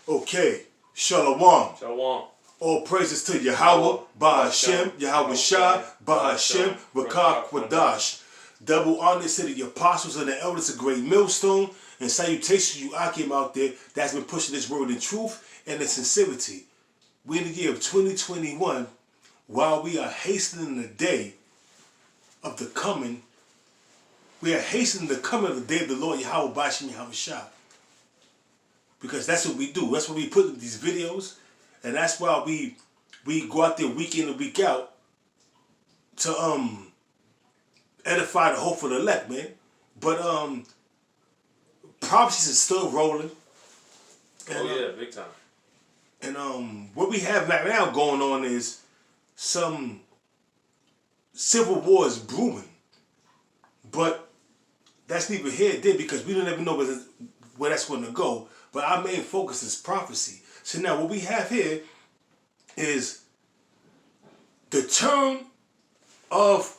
Okay, Shalom. Shalom. All praises to Yahweh, Ba'Hashem, Yahweh Shai, Ba'Hashem, Rakah Kwadash. Double honor to the apostles and the elders of Great Millstone, and salutations you Akim out there that's been pushing this word in truth and in sincerity. We in the year of 2021, while we are hastening the day of the coming, we are hastening the coming of the day of the Lord Yahweh Ba'Hashem, Yahweh Shai. Because that's what we do. That's what we put in these videos. And that's why we go out there week in and week out to edify the hope for the elect, man. But prophecies is still rolling. And, big time. And what we have right now going on is some civil wars brewing. But that's neither here nor there because we don't ever know where that's going to go. But our main focus is prophecy. So now what we have here is the turn of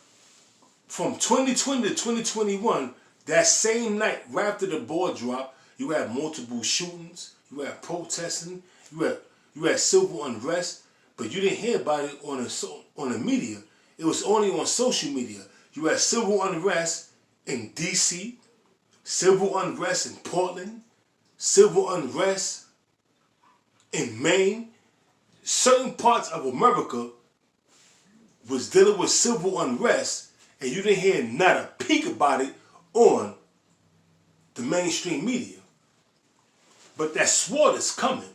from 2020 to 2021, that same night right after the ball drop, you had multiple shootings, you had protesting, you had civil unrest, but you didn't hear about it on the media. It was only on social media. You had civil unrest in DC, civil unrest in Portland, civil unrest in Maine. Certain parts of America was dealing with civil unrest, and you didn't hear not a peep about it on the mainstream media. But that sword is coming.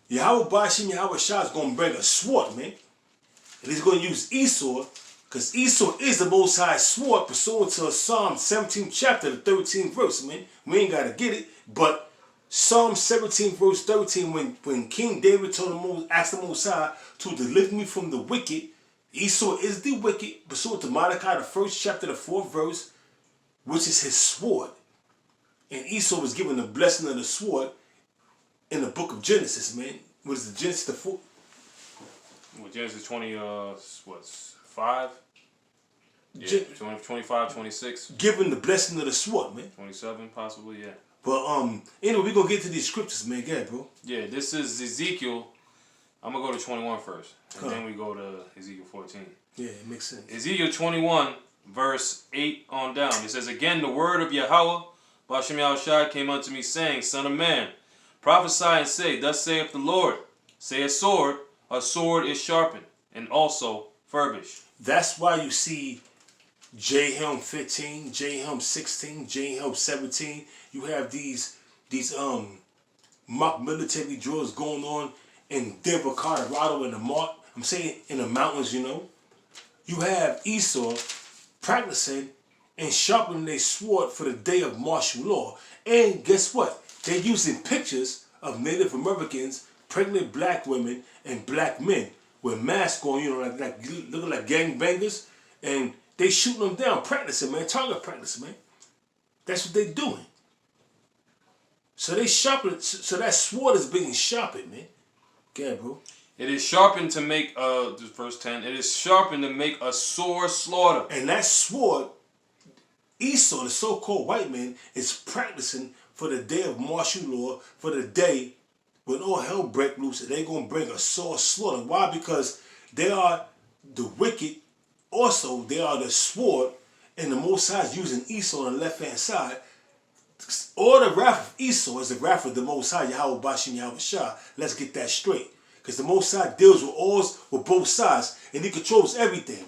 Yahweh Ba'Hashem Yahweh Shai is going to bring a sword, man. And he's going to use Esau, because Esau is the Most High sword pursuant to Psalm 17th chapter, the 13th verse, man. We ain't got to get it, but Psalm 17 verse 13, when King David asked the Most High to deliver me from the wicked, Esau is the wicked, pursuant to Malachi, the 1st chapter, the 4th verse, which is his sword. And Esau was given the blessing of the sword in the book of Genesis, man. What is it, Genesis the 4th? Well, Genesis 5? Yeah, 25, 26. Given the blessing of the sword, man. 27 possibly, yeah. But anyway, we're going to get to these scriptures, man. Go ahead, bro. Yeah, this is Ezekiel. I'm going to go to 21 first. And then we go to Ezekiel 14. Yeah, it makes sense. Ezekiel 21, verse 8 on down. It says, Again, the word of Yahweh, Ba'Hashem Yahweh Shai, came unto me, saying, Son of man, prophesy and say, Thus saith the Lord, say a sword is sharpened, and also furbished. That's why you see J-Helm 15, J-Helm 16, J-Helm 17. You have these mock military drills going on in Denver, Colorado, in the mountains, you know. You have Esau practicing and sharpening their sword for the day of martial law. And guess what? They're using pictures of Native Americans, pregnant black women, and black men with masks on, you know, like looking like gangbangers, and they shooting them down, practicing, man, target practice, man. That's what they're doing. So they sharpen, so that sword is being sharpened, man. Okay, bro. It is sharpened to make, verse 10, it is sharpened to make a sore slaughter. And that sword, Esau, the so-called white man, is practicing for the day of martial law, for the day when all hell break loose, and they're going to bring a sore slaughter. Why? Because they are the wicked. Also, they are the sword, and the Most High is using Esau on the left-hand side. All the wrath of Esau is the wrath of the Most High, Yahweh Ba'Hashem Yahweh Shai. Let's get that straight. Because the Most High deals with both sides, and he controls everything.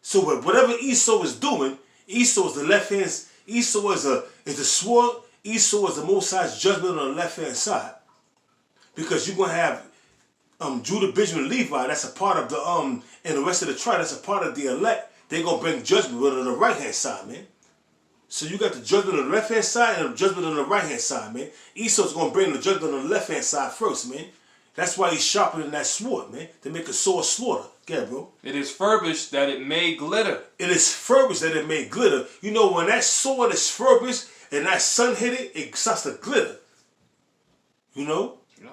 So whatever Esau is doing, Esau is the left hand. Esau is the sword. Esau is the Most High's judgment on the left-hand side. Because you're going to have Judah, Benjamin, and Levi, that's a part of the, and the rest of the tribe, that's a part of the elect. They're going to bring judgment on the right-hand side, man. So you got the judgment on the left-hand side and the judgment on the right-hand side, man. Esau's going to bring the judgment on the left-hand side first, man. That's why he's sharpening that sword, man, to make a sore slaughter. Yeah, bro. It is furbished that it may glitter. It is furbished that it may glitter. You know, when that sword is furbished and that sun hit it, it starts to glitter. You know? Yeah.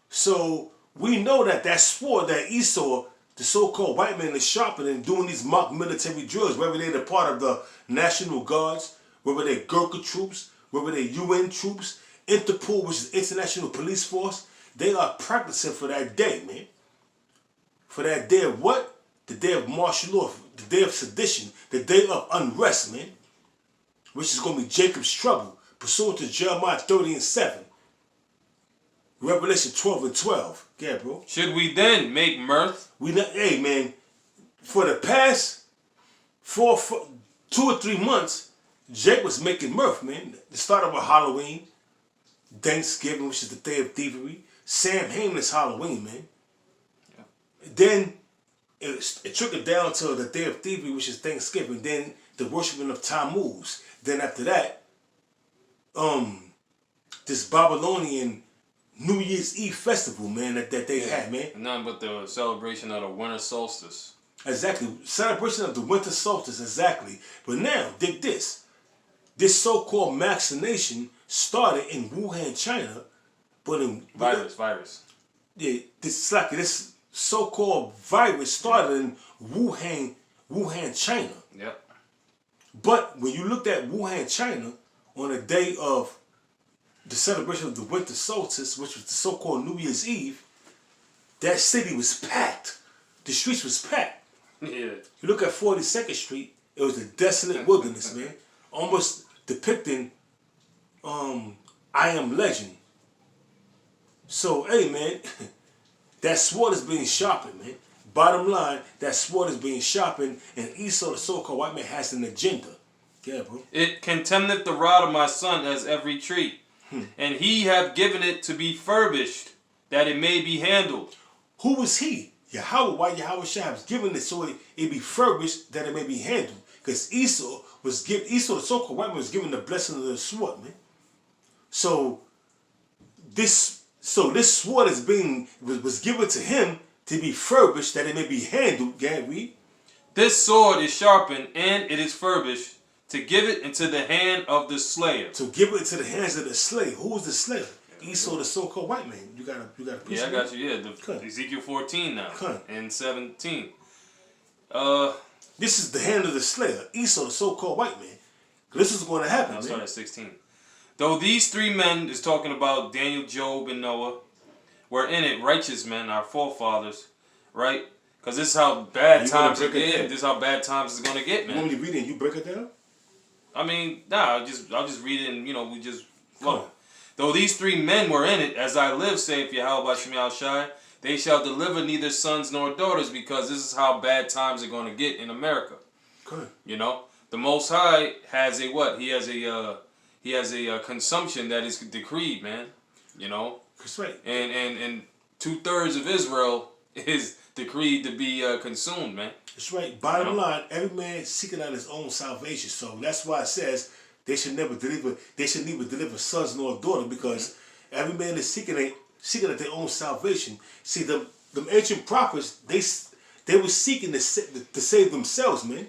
So we know that sword, that Esau, the so-called white man, is sharpening, doing these mock military drills, whether they're the part of the National Guards, whether they're Gurkha troops, whether they're UN troops, Interpol, which is International Police Force, they are practicing for that day, man. For that day of what? The day of martial law, the day of sedition, the day of unrest, man. Which is going to be Jacob's trouble, pursuant to Jeremiah 30:7. Revelation 12:12. Yeah, bro. Should we then make mirth? Hey, man, for the past 2 or 3 months, Jake was making mirth, man. The start of a Halloween, Thanksgiving, which is the day of thievery, Sam Hain's Halloween, man. Yeah. Then it trickled down to the day of thievery, which is Thanksgiving. Then the worshiping of Tammuz. Then after that, this Babylonian New Year's Eve festival, man, that they had, man. None but the celebration of the winter solstice. Exactly. Celebration of the winter solstice, exactly. But now, dig this. This so-called vaccination started in Wuhan, China, but in... Virus. Yeah, this so-called virus started in Wuhan, China. Yep. But when you looked at Wuhan, China, on the day of the celebration of the winter solstice, which was the so-called New Year's Eve, that city was packed. The streets was packed. Yeah. You look at 42nd Street, it was a desolate wilderness, man. Almost depicting I Am Legend. So, hey, man, that sword is being sharpened, man. Bottom line, that sword is being sharpened, and Esau, the so-called white man, has an agenda. Yeah, bro. It contemneth the rod of my son as every tree. And he hath given it to be furbished, that it may be handled. Who was he? Yahweh, why Yahweh Shah was giving it so it be furbished, that it may be handled. Because Esau, the so-called white man, was given the blessing of the sword, man. So this sword was given to him to be furbished, that it may be handled. Read. This sword is sharpened, and it is furbished, to give it into the hand of the slayer. To give it into the hands of the slayer. Who was the slayer? Esau, the so-called white man. You gotta Yeah, I got you. Yeah, Ezekiel 14 now and 17. This is the hand of the slayer, Esau, the so-called white man. This is going to happen. I'll start at 16. Though these three men is talking about Daniel, Job, and Noah, were in it righteous men, our forefathers, right? Because this is how bad times are getting. This is how bad times is gonna get, man. You want me to read it and you break it down? I mean, nah, I'll just read it and we just flow. Though these three men were in it, as I live, saith Yahweh B'Shem Yahushai, they shall deliver neither sons nor daughters, because this is how bad times are going to get in America. Good. The Most High has a what? He has a consumption that is decreed, man. That's right. And 2/3 of Israel is decreed to be consumed, man. That's right. Bottom line, every man seeking out his own salvation. So that's why it says they should neither deliver sons nor daughters, because every man is seeking out their own salvation. See, the ancient prophets, they were seeking to save themselves, man.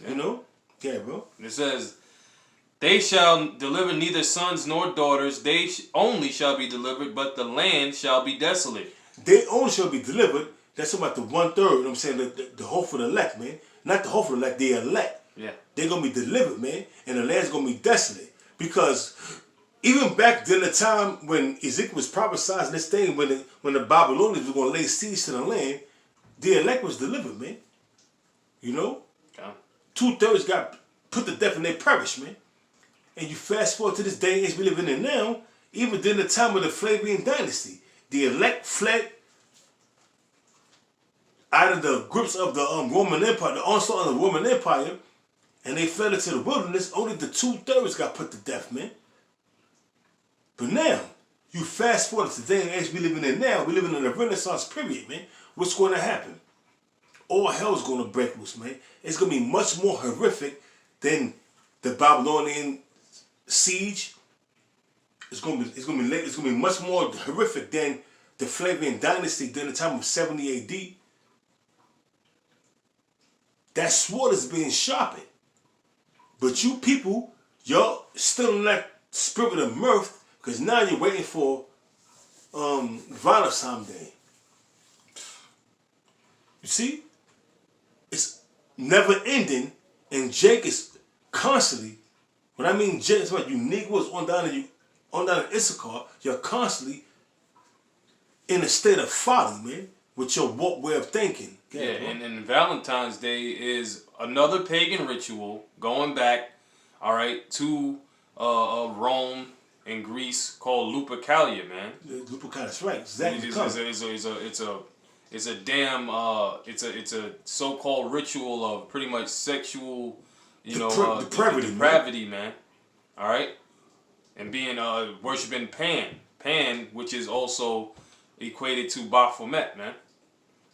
Yeah. Yeah, bro. It says, they shall deliver neither sons nor daughters, they only shall be delivered, but the land shall be desolate. They only shall be delivered. That's about the 1/3, you know what I'm saying? The hopeful elect, man. Not the hopeful elect, the elect. Yeah. They're going to be delivered, man. And the land's going to be desolate. Because even back then, the time when Ezekiel was prophesying this thing, when the Babylonians were going to lay siege to the land, the elect was delivered, man. Yeah. 2/3 got put to death and they perished, man. And you fast forward to this day and age we living in now, even during the time of the Flavian dynasty, the elect fled out of the grips of the Roman Empire, the onslaught of the Roman Empire, and they fled into the wilderness. Only the 2/3 got put to death, man. But now, you fast forward to the day and age we living in now, we living in a Renaissance period, man. What's going to happen? All hell's going to break loose, man. It's going to be much more horrific than the Babylonian siege. It's going to be much more horrific than the Flavian dynasty during the time of 70 AD. That sword is being sharpened. But you people, y'all still in that spirit of mirth, because now you're waiting for Valentine's Day. You see? It's never ending, and Jake is constantly, when I mean Jake, it's what you Negroes on down and on down to Issachar, you're constantly in a state of folly, man, with your woke way of thinking. Yeah, and Valentine's Day is another pagan ritual going back, all right, to Rome and Greece called Lupercalia, man. Lupercalia, that's right. Exactly. It's a damn it's a so-called ritual of pretty much sexual, depravity, man. All right, and being worshiping Pan, which is also equated to Baphomet, man.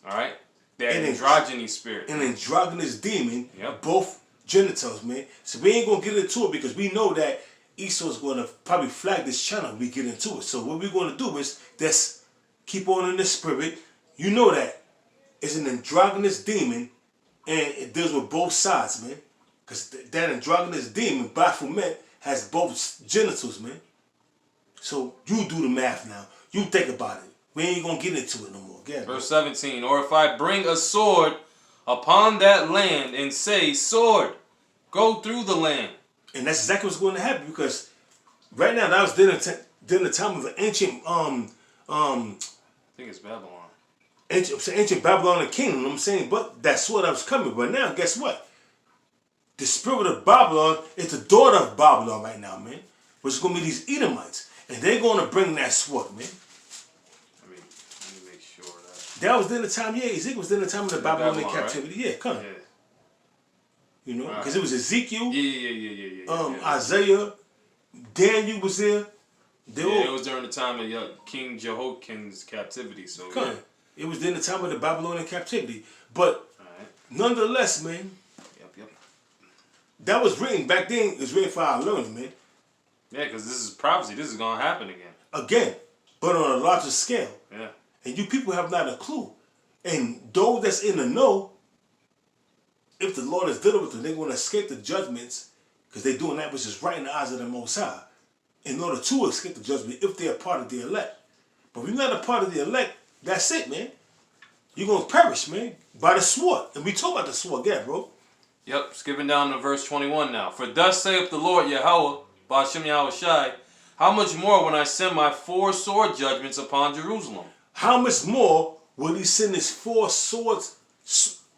All right, that androgyny spirit, an androgynous demon. Yep. Both genitals, man. So we ain't gonna get into it because we know that Esau's gonna probably flag this channel if we get into it. So what we're gonna do is just keep on in the spirit. You know that it's an androgynous demon, and it deals with both sides, man. Because that androgynous demon, Baphomet, has both genitals, man. So you do the math now. You think about it. We ain't gonna get into it no more. Again, verse 17. Or if I bring a sword upon that land and say, sword, go through the land. And that's exactly what's going to happen because right now that was during the time of the ancient I think it's Babylon. Ancient Babylonian kingdom. You know what I'm saying, but that sword that was coming. But now, guess what? The spirit of Babylon is the daughter of Babylon right now, man. Which is going to be these Edomites, and they're going to bring that sword, man. Let me make sure that was during the time. Yeah, Ezekiel was during the time of the Babylonian captivity. Right? Yeah, come. Yeah. You know, because it was Ezekiel. Yeah. Isaiah, Daniel was there. It was during the time of King Jehoiakim's captivity. So it was during the time of the Babylonian captivity. But nonetheless, man. Yep. That was written back then. It was written for our learning, man. Yeah, because this is prophecy. This is gonna happen again. Again, but on a larger scale. Yeah. And you people have not a clue. And those that's in the know, if the Lord is dealing with them, they're going to escape the judgments because they're doing that which is right in the eyes of the Most High in order to escape the judgment if they're a part of the elect. But if you're not a part of the elect, that's it, man. You're going to perish, man, by the sword. And we talk about the sword again, bro. Yep, skipping down to verse 21 now. For thus saith the Lord Yahweh, Ba'ashem Yahushai, how much more when I send my 4 sword judgments upon Jerusalem? How much more will he send his 4 swords?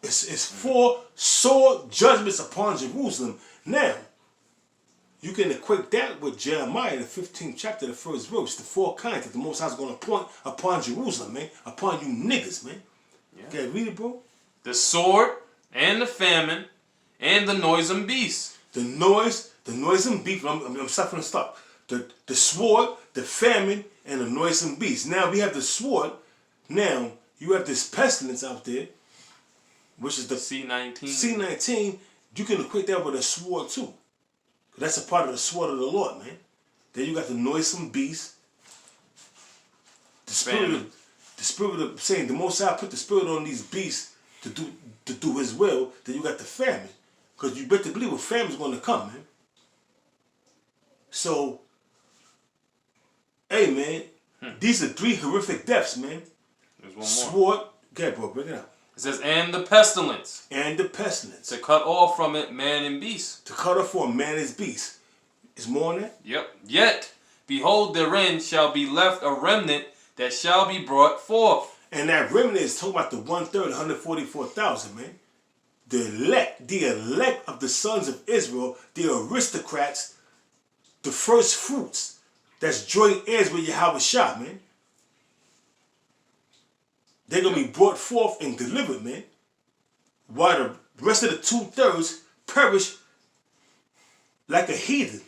It's 4 sword judgments upon Jerusalem. Now, you can equate that with Jeremiah, the 15th chapter, the 1st verse. The 4 kinds that the Most High is going to appoint upon Jerusalem, man. Upon you niggas, man. Yeah. Okay, read it, bro. The sword and the famine and the noisome beast. The noisome beast. I'm suffering to stop. The sword, the famine, and the noisome beast. Now, we have the sword. Now, you have this pestilence out there, which is the C-19. C-19, you can equate that with a sword too. That's a part of the sword of the Lord, man. Then you got the noisome beast. The spirit of saying the Most High put the spirit on these beasts to do his will. Then you got the famine. Because you better believe a famine's going to come, man. So, hey, man, these are 3 horrific deaths, man. There's one more. Sword. Okay, bro, bring it out. It says, and the pestilence. And the pestilence. To cut off from it man and beast. To cut off from man and beast. Is more on that? Yep. Yet, behold, therein shall be left a remnant that shall be brought forth. And that remnant is talking about the 1/3, 144,000, man. The elect of the sons of Israel, the aristocrats, the first fruits. That's joint heirs with Yahweh Shah, man. They're going to be brought forth and delivered, man. While the rest of the 2/3 perish like a heathen.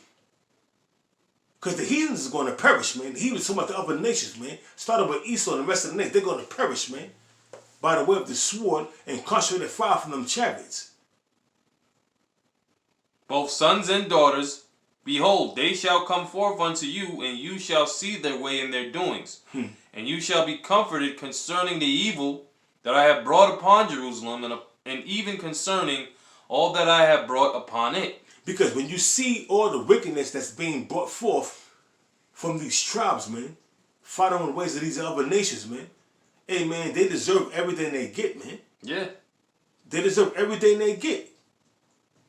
Because the heathens is going to perish, man. The heathens talking about the other nations, man. Starting with Esau and the rest of the nations. They're going to perish, man. By the way of the sword and concentrated fire from them chariots. Both sons and daughters, behold, they shall come forth unto you, and you shall see their way and their doings. And you shall be comforted concerning the evil that I have brought upon Jerusalem, and even concerning all that I have brought upon it. Because when you see all the wickedness that's being brought forth from these tribes, man, following the ways of these other nations, man, hey, man, they deserve everything they get, man. Yeah. They deserve everything they get.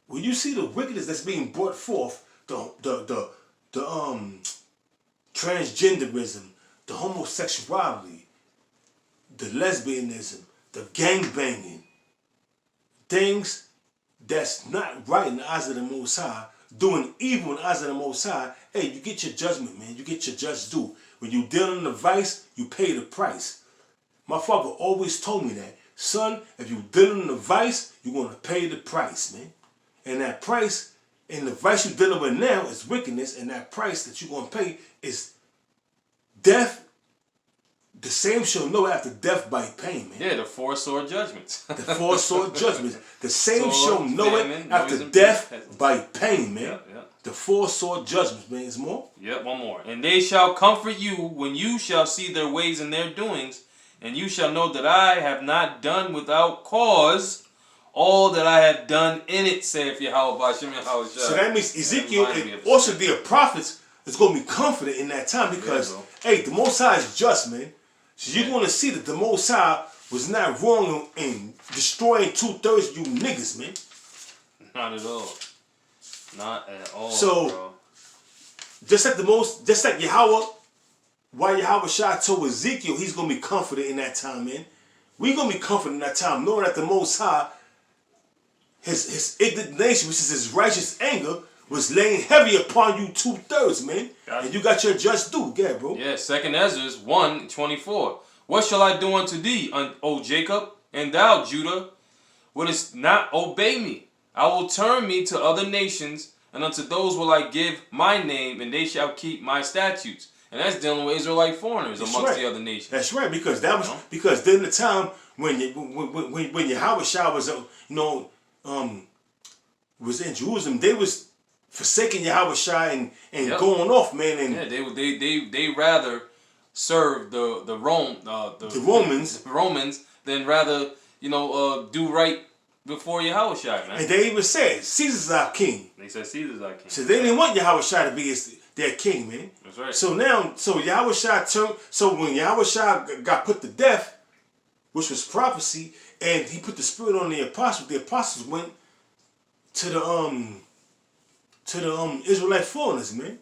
When you see the wickedness that's being brought forth, transgenderism, the homosexuality, the lesbianism, the gang banging, things that's not right in the eyes of the Most High, doing evil in the eyes of the Most High, hey, you get your judgment, man. You get your just due. When you deal in the vice, you pay the price. My father always told me that. Son, if you deal in the vice, you're going to pay the price, man. And that price, and the vice you're dealing with now is wickedness, and that price that you're going to pay is death. The same shall know after death by pain, man. Yeah, the four sword judgments. The four sword judgments. The same Sword, shall know famine, it after noise, and death peace. by pain, man. Yeah. The four sword judgments, man. Is more? Yep, one more. And they shall comfort you when you shall see their ways and their doings, and you shall know that I have not done without cause all that I have done in it, saith Yahweh B'Shem Yahweh Shai. So that means Ezekiel That reminds me and of also the prophets is going to be confident in that time because, hey, the Most High is just, man. So you're going to see that the Most High was not wrong in destroying 2/3 of you niggas, man. Not at all. Not at all, So, bro. just like Yahweh, why Yahweh Shai told Ezekiel he's going to be confident in that time, man. We're going to be confident in that time, knowing that the Most High, his indignation, which is his righteous anger, was laying heavy upon you 2/3, man. Gotcha. And you got your just due. Yeah, bro. Yeah, 2nd Ezra 1:24. What shall I do unto thee, O Jacob, and thou, Judah, wouldest not obey me? I will turn me to other nations, and unto those will I give my name, and they shall keep my statutes. And that's dealing with Israelite foreigners That's amongst right. the other nations. That's right, because that was because then the time when Yahweh Shai was was in Jerusalem, they was forsaking Yahweh Shai and going off, man. And yeah, they rather serve the Romans than rather do right before Yahweh Shai, man. And they even said Caesar's our king. They said Caesar's our king. So they didn't want Yahweh Shai to be their king, man. That's right. So now, Yahweh Shai turned. So when Yahweh Shai got put to death, which was prophecy, and he put the spirit on the apostles went to the Israelite foreigners, man.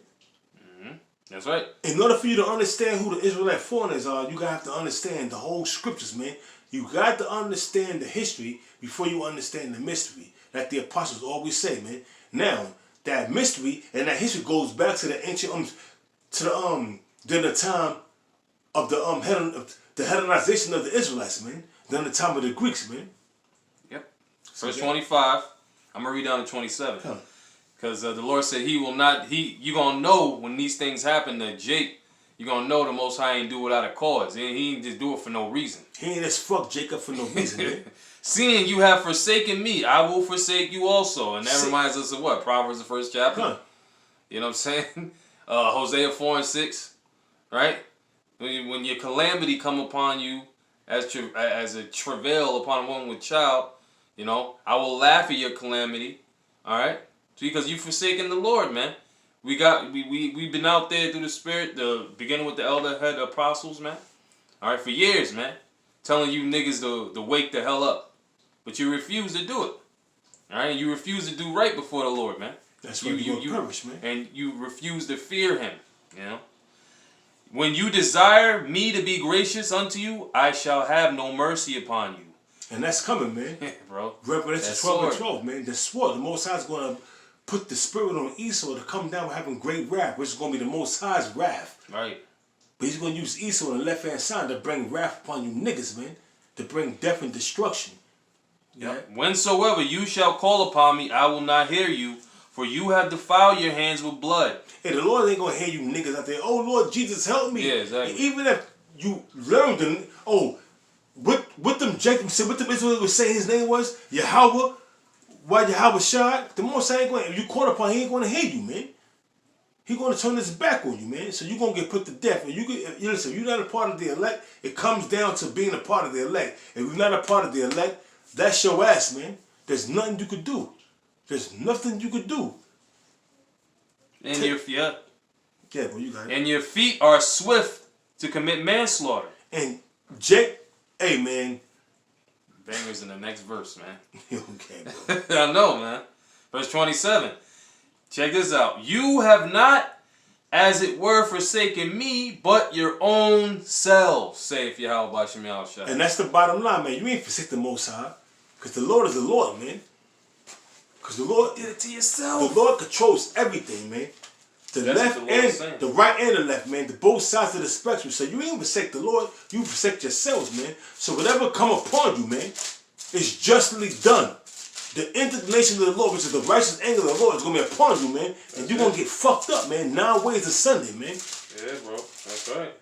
Mm-hmm. That's right. In order for you to understand who the Israelite foreigners are, you gotta have to understand the whole scriptures, man. You got to understand the history before you understand the mystery, like the apostles always say, man. Now that mystery and that history goes back to the ancient during the time of the Hellenization of the Israelites, man. During the time of the Greeks, man. Yep. Verse 25. I'm gonna read down to 27. Because the Lord said He will not. You gonna know when these things happen to Jake. You gonna know the Most High ain't do without a cause. He ain't just do it for no reason. He ain't just fuck Jacob for no reason, man. Seeing you have forsaken me, I will forsake you also. And that reminds us of what? Proverbs, the 1st chapter. You know what I'm saying? Hosea 4:6, right? When your calamity come upon you as a travail upon a woman with child, I will laugh at your calamity. All right, because you've forsaken the Lord, man. We've been out there through the Spirit, beginning with the elder head apostles, man. All right, for years, man, telling you niggas to wake the hell up, but you refuse to do it. All right, you refuse to do right before the Lord, man. That's what you perish, man. And you refuse to fear Him. When you desire me to be gracious unto you, I shall have no mercy upon you. And that's coming, man. Bro. Revelation 12:12, man. The sword, the Most High is going to put the spirit on Esau to come down with having great wrath, which is going to be the Most High's wrath. Right. But he's going to use Esau on the left-hand side to bring wrath upon you niggas, man. To bring death and destruction. Yeah. Whensoever you shall call upon me, I will not hear you, for you have defiled your hands with blood. Hey, the Lord ain't going to hear you niggas out there, oh, Lord Jesus, help me. Yeah, exactly. And even if you learned what them Jacob said, what them Israelites would say his name was, Yahweh, why Yahweh Shai, the Most High ain't going to, if you caught upon, he ain't going to hear you, man. He going to turn his back on you, man. So you're going to get put to death. And listen, if you're not a part of the elect, it comes down to being a part of the elect. If you're not a part of the elect, that's your ass, man. There's nothing you could do. There's nothing you could do. And well, you got it. And your feet are swift to commit manslaughter. And Jake, hey, man. Bangers in the next verse, man. Okay, bro. I know, man. Verse 27. Check this out. You have not as it were forsaken me, but your own selves, saith Yahweh Bashem Yahushua. And that's the bottom line, man. You ain't forsake the Most High. Because the Lord is the Lord, man. Because the Lord, Did it to yourself. the Lord controls everything, man. The That's left what the Lord is and saying. the right and the left, man. The both sides of the spectrum. So you ain't forsake the Lord, you forsake yourselves, man. So whatever come upon you, man, is justly done. The indignation of the Lord, which is the righteous anger of the Lord, is gonna be upon you, man. And you're gonna get fucked up, man. 9 ways to Sunday, man. Yeah, bro. That's right.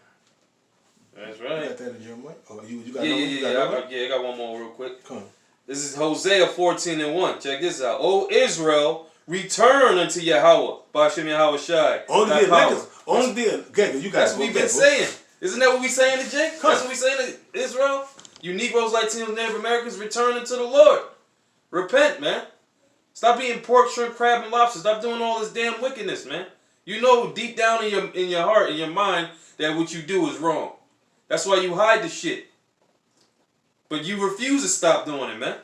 That's You right. got that in Jeremiah? Oh, you got Yeah, another one? You got another one? I got one more real quick. Come on. This is Hosea 14:1. Check this out. O Israel, return unto Yahweh, Bashem Yahweh Shai. Only thy the power. niggas. Only the Gecko, you got That's it, what we've bro. been Bro. saying. Isn't that what we saying to Jake? Come That's on. what we saying to Israel? You Negroes, Latinos, Native Americans, return unto the Lord. Repent, man. Stop eating pork, shrimp, crab, and lobster. Stop doing all this damn wickedness, man. You know deep down in your heart, in your mind, that what you do is wrong. That's why you hide the shit. But you refuse to stop doing it, man.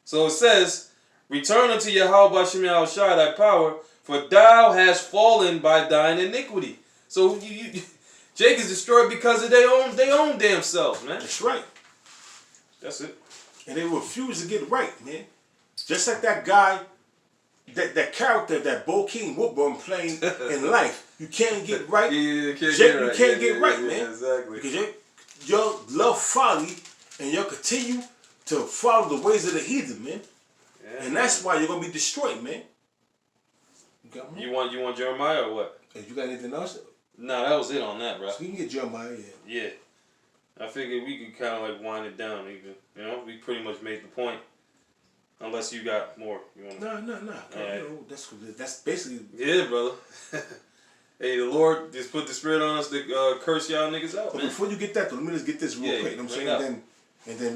So it says, return unto Yahweh Bashem Yahushua thy power, for thou hast fallen by thine iniquity. So Jake is destroyed because of their own damn selves, man. That's right. That's it. And they refuse to get right, man. Just like that guy, that character that Bo King Woodburn playing in life. You can't get right. You can't Jake, get right. you can't get right, man. Exactly. Because your love folly and you'll continue to follow the ways of the heathen, man. Yeah, And that's why you're gonna be destroyed, man. You got more? You want Jeremiah or what? Hey, you got anything else? No, that was it on that, bro. So we can get Jeremiah, yeah. Yeah. I figured we could kind of like wind it down even. You know, we pretty much made the point. Unless you got more. You want No. Right. You know, that's basically. Yeah, brother. Hey, the Lord just put the spirit on us to curse y'all niggas out, But man. before you get that, though, let me just get this real Yeah, quick. You know what I'm bring saying? it up. And then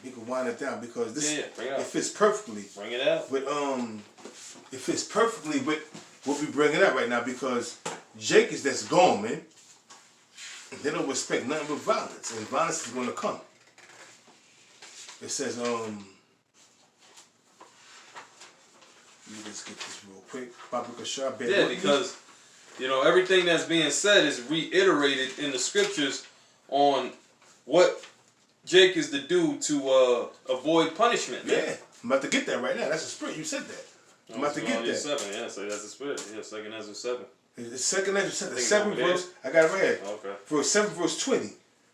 we can wind it down because this Bring it up. it fits perfectly. Bring it out. But it fits perfectly with what we bringing up right now because Jake is that's gone, man. And they don't respect nothing but violence, and violence is gonna come. It says, let me just get this real quick. Baba Kashar, Yeah, because you know everything that's being said is reiterated in the scriptures on what Jake is to do to avoid punishment, man. yeah, I'm about to get that right now. That's the spirit. You said that. I'm about to get that. 7, yeah, so that's the spirit. Yeah, 2nd Ezra 7. It's second Ezra, the think it's 7th over there. verse. I got it right here. Okay. Verse 7, verse 20.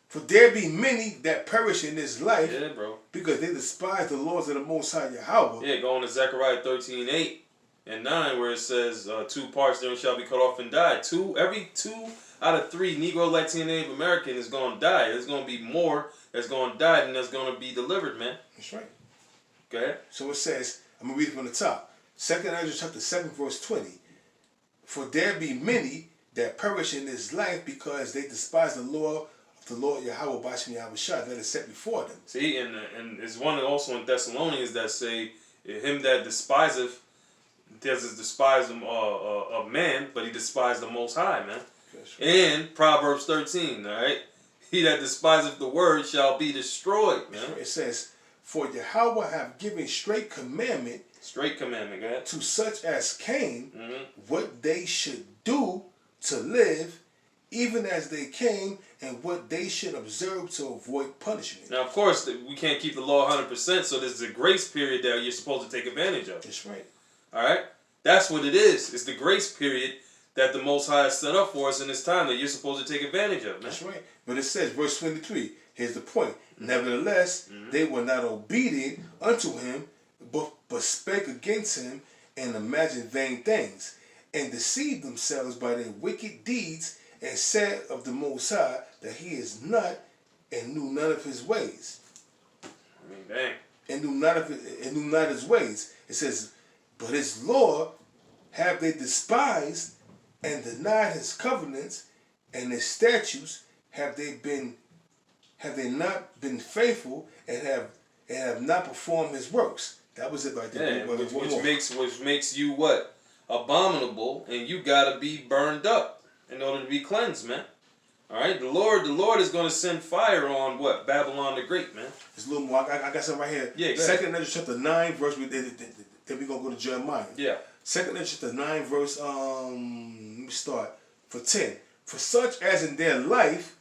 For there be many that perish in this life Yeah, bro. because they despise the laws of the Most High Yahweh. Yeah, going to Zechariah 13:8 and 9, where it says 2 parts therein shall be cut off and die. Every 2 out of 3 Negro, Latino, Native American is going to die. There's going to be more that's going to die than that's going to be delivered, man. That's right. Go ahead. So it says, I'm going to read it from the top. 2nd Ezra chapter 7, verse 20. For there be many that perish in this life because they despise the law of the Lord Yahweh Bashem Yahushua that is set before them. See, and it's one also in Thessalonians that say, him that despiseth, doesn't despise of man, but he despised the Most High, man. That's right. And Proverbs 13, all right? He that despiseth the word shall be destroyed, man. It says, for Yahweh have given straight commandment Straight commandment, go ahead. to such as came Mm-hmm. what they should do to live, even as they came, and what they should observe to avoid punishment. Now, of course, we can't keep the law 100%, so there's a grace period that you're supposed to take advantage of. That's right. All right? That's what it is. It's the grace period that the Most High has set up for us in this time that you're supposed to take advantage of, man. That's right. But it says, verse 23, here's the point. Nevertheless, they were not obedient unto him, but spake against him and imagined vain things, and deceived themselves by their wicked deeds, and said of the Most High that he is not, and knew none of his ways. I mean, dang. And knew not his ways. It says, but his law have they despised, and denied his covenants, and his statutes have they not been faithful, and have not performed his works. That was it right there. Yeah, which makes you what? Abominable, and you gotta be burned up in order to be cleansed, man. All right, the Lord is gonna send fire on what? Babylon the Great, man. It's a little more. I got something right here. Yeah, go ahead. 2nd Ezra chapter 9, verse. Then we're gonna go to Jeremiah. Yeah. 2 Chapter 9, verse, let me start. For 10. For such as in their life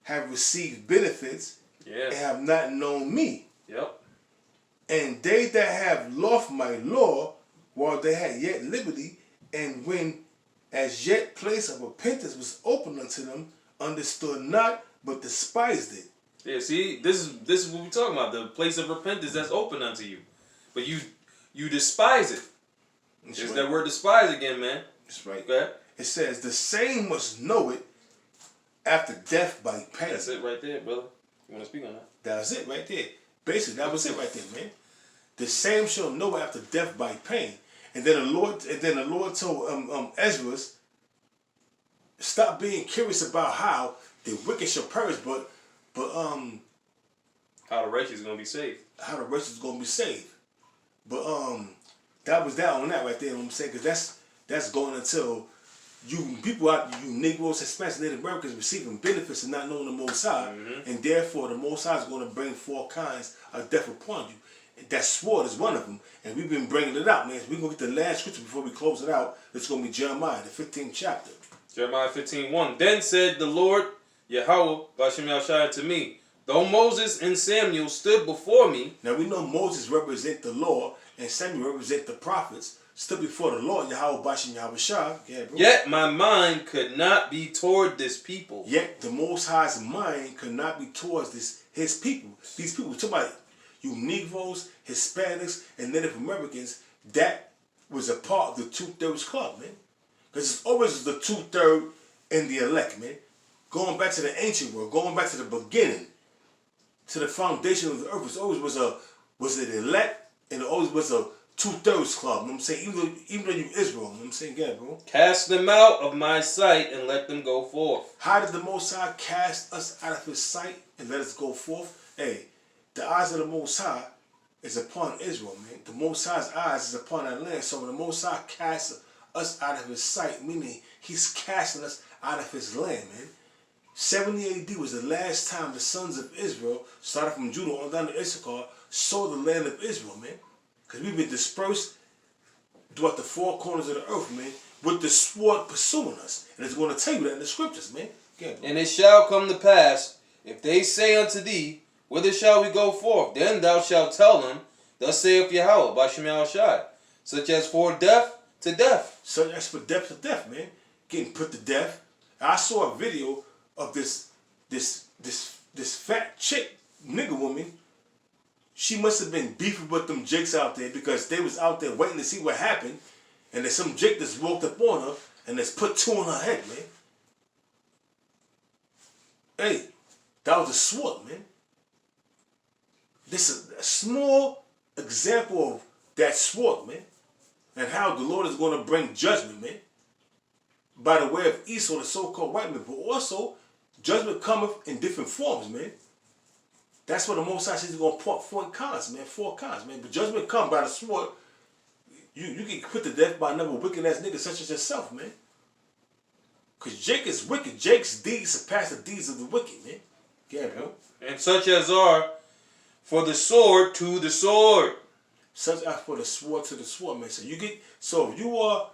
have received benefits and Yeah. have not known me. Yep. And they that have lost my law while they had yet liberty, and when as yet place of repentance was open unto them, understood not, but despised it. Yeah, see, this is what we're talking about. The place of repentance that's open unto you. But you despise it. That's There's right. that word despise again, man. That's right. Okay? It says, the same must know it after death by pain. That's it right there, brother. You want to speak on that? That's it right there. Basically, that was it right there, man. The same shall know after death by pain. And then the Lord told Ezra, stop being curious about how the wicked shall perish, but How the righteous is going to be saved. how the righteous is gonna be saved. But that was that on that right there. You know what I'm saying? Because that's going until you people out, you Negroes, Hispanics, Native Americans receiving benefits and not knowing the Most High, and therefore the Most High is going to bring 4 kinds of death upon you. That sword is one of them, and we've been bringing it out, man. We're going to get the last scripture before we close it out. It's going to be Jeremiah, the 15th chapter. Jeremiah 15:1. Then said the Lord, Yahweh, Bashem Yahushua to me, though Moses and Samuel stood before me. Now we know Moses represent the law, and Samuel represent the prophets. Stood before the Lord, Yahweh Bashem Yahushua. Yeah, bro. Yet my mind could not be toward this people. Yet the Most High's mind could not be towards his people. These people, talking about you Negroes, Hispanics, and Native Americans, that was a part of the 2/3 club, man. Because it's always the 2/3 in the elect, man. Going back to the ancient world, going back to the beginning, to the foundation of the earth, it always was an elect, and it always was a 2/3 club. You know what I'm saying? Even though you Israel, you know what I'm saying? Yeah, bro. Cast them out of my sight and let them go forth. How did the Most High cast us out of his sight and let us go forth? Hey, the eyes of the Most High is upon Israel, man. The Most High's eyes is upon that land. So when the Most High casts us out of his sight, meaning he's casting us out of his land, man. 70 AD was the last time the sons of Israel, started from Judah on down to Issachar, saw the land of Israel, man. Because we've been dispersed throughout the 4 corners of the earth, man, with the sword pursuing us. And it's going to tell you that in the scriptures, man. Yeah, bro. And it shall come to pass, if they say unto thee, whither shall we go forth? Then thou shalt tell them, thus saith Yahweh, Bashem Yahushua, such as for death to death. So that's for death to death, man. Getting put to death. I saw a video of this fat chick, nigga woman. She must have been beefing with them jakes out there because they was out there waiting to see what happened. And there's some jake that's walked up on her and that's put 2 on her head, man. Hey, that was a sword, man. This is a small example of that sword, man. And how the Lord is going to bring judgment, man. By the way of Esau, the so-called white man. But also, judgment cometh in different forms, man. That's what the Most High says he's going to point 4 cons, man. 4 cons, man. But judgment come by the sword. You get put to death by another wicked-ass nigga such as yourself, man. Because Jake is wicked. Jake's deeds surpass the deeds of the wicked, man. Yeah, bro. And such as are for the sword to the sword. Such as for the sword to the sword, man. So if you are,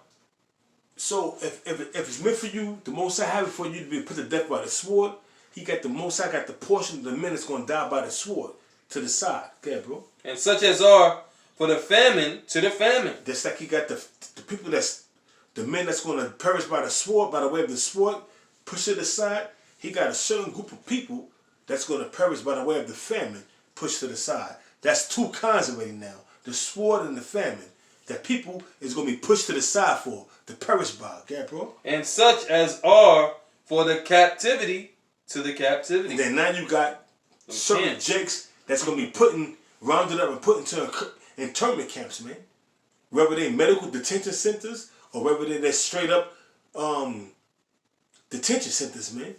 so if it's meant for you, the Most High have it for you to be put to death by the sword. He got the Most High got the portion of the men that's gonna die by the sword to the side. Okay, bro. And such as are for the famine to the famine. Just like he got the people that's the men that's gonna perish by the sword, by the way of the sword, push it aside. He got a certain group of people that's gonna perish by the way of the famine, pushed to the side. That's 2 kinds already now. The sword and the famine. That people is gonna be pushed to the side for, to perish by. Okay, bro? And such as are for the captivity to the captivity. And then now you got certain camps. jakes that's gonna be rounded up and put into internment camps, man. Whether they medical detention centers or whether they're straight up detention centers, man.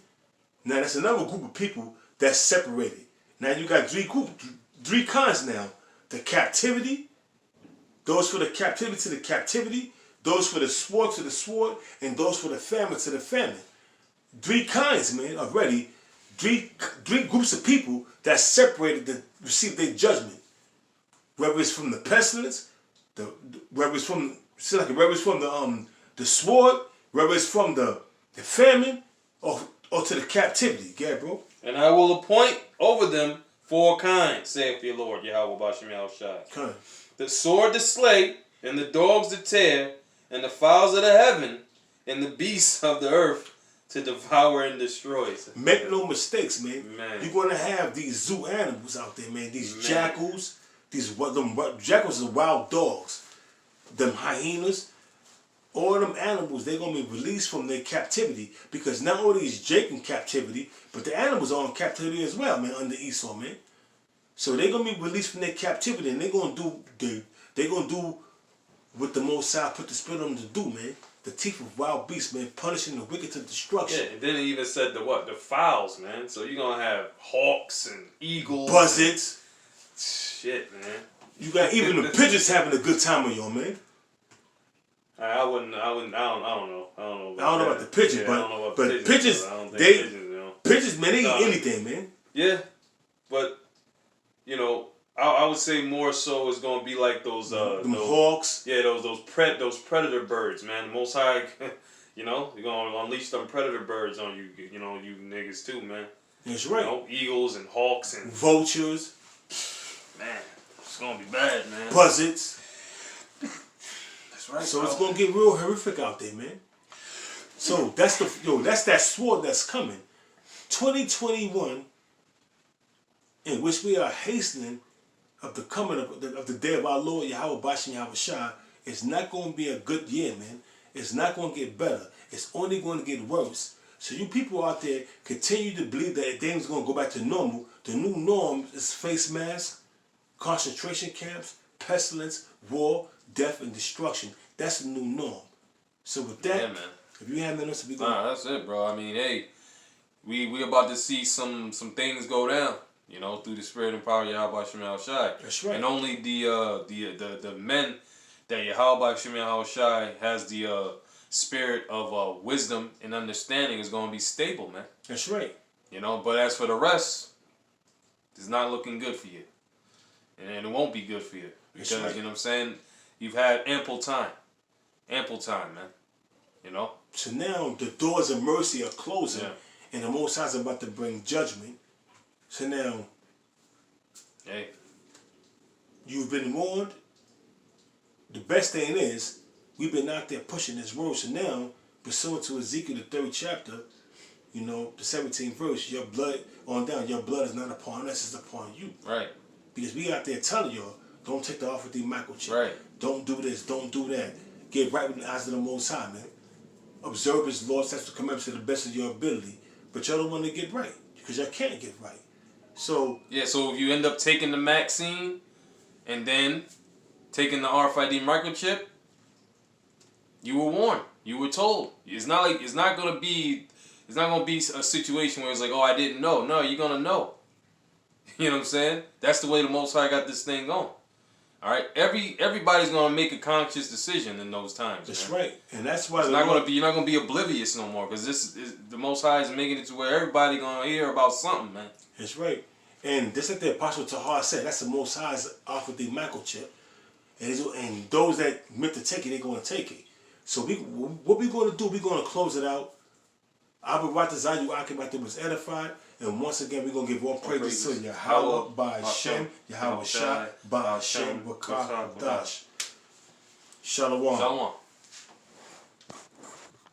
Now that's another group of people that's separated. Now you got 3 kinds now. The captivity, those for the captivity to the captivity, those for the sword to the sword, and those for the famine to the famine. 3 kinds, man, already. 3 groups of people that separated to receive their judgment. Whether it's from the pestilence, whether it's from See, like whether it's from the sword, whether it's from the famine, or to the captivity. Yeah, bro. And I will appoint over them 4 kinds, saith the Lord, Yahweh Bashem Yahushai. Kind. The sword to slay, and the dogs to tear, and the fowls of the heaven, and the beasts of the earth to devour and destroy. Make no mistakes, man. Man. You're gonna have these zoo animals out there, man. These jackals, jackals are wild dogs. Them hyenas, all them animals, they're gonna be released from their captivity because not only is Jake in captivity, but the animals are in captivity as well, man, under Esau, man. So they're gonna be released from their captivity, and they're gonna do what the Most High put the spirit on them to do, man. The teeth of wild beasts, man, punishing the wicked to destruction. Yeah, and then it even said the fowls, man. So you're gonna have hawks and eagles, buzzards. Shit, man. You got even the pigeons having a good time with you, man. I don't know. I don't know. I don't know about the pigeon, yeah, but I don't know about pigeons, pigeons, I don't think pigeons, man, they eat anything, man. Yeah, but you know, I would say more so is going to be like those hawks. Yeah, those predator birds, man. The Most High, you know, you're going to unleash them predator birds on you, you know, you niggas too, man. That's right. You know, eagles and hawks and vultures. Man, it's going to be bad, man. Buzzards. That's right. So it's gonna get real horrific out there, man. So that's that sword that's coming. 2021, in which we are hastening of the coming of the day of our Lord Yahweh Bashem Yahushua, is not going to be a good year, man. It's not going to get better. It's only going to get worse. So you people out there continue to believe that things are going to go back to normal. The new norm is face masks, concentration camps, pestilence, war, death, and destruction. That's the new norm. So with that, yeah, man. if you have nothing else to be Nah, that's it, bro. I mean, hey, we about to see some things go down, you know, through the spirit and power of Yahweh Bashem Yahushai. That's right. And only the men that Yahweh Bashem Yahushai has the spirit of wisdom and understanding is going to be stable, man. That's right. You know, but as for the rest, it's not looking good for you. And it won't be good for you. Because, right. you know what I'm saying, you've had ample time. Ample time, man. You know? So now the doors of mercy are closing, Yeah. and the Most High is about to bring judgment. So now, Hey. you've been warned. The best thing is, we've been out there pushing this word. So now, pursuant to Ezekiel, the 3rd chapter, you know, the 17th verse, your blood on down, your blood is not upon us, it's upon you. Right. Because we out there telling y'all, don't take the off with the microchip. Right. Don't do this, don't do that. Get right with the eyes of the Most High, man. Observe His laws, that's the commandments to the best of your ability. But y'all don't want to get right, because y'all can't get right. So Yeah, so if you end up taking the vaccine and then taking the RFID microchip, you were warned. You were told. It's not gonna be a situation where it's like, oh, I didn't know. No, you're gonna know. You know what I'm saying? That's the way the Most High got this thing going. All right, everybody's gonna make a conscious decision in those times. That's man. right, and that's why You're not gonna be oblivious no more, because this is the Most High is making it to where everybody gonna hear about something, man. That's right, and just like the Apostle Tahar said, that's the Most High's off with the microchip, and those that meant to take it, they're gonna take it. So what we're gonna do? We're gonna close it out. Abu Ratazah, you Akibat was edified. And once again, we're going to give all praises to Yahweh, by Hashem, Yahweh Shah, by Hashem, Wakah, Dash. Shalom. Shalom.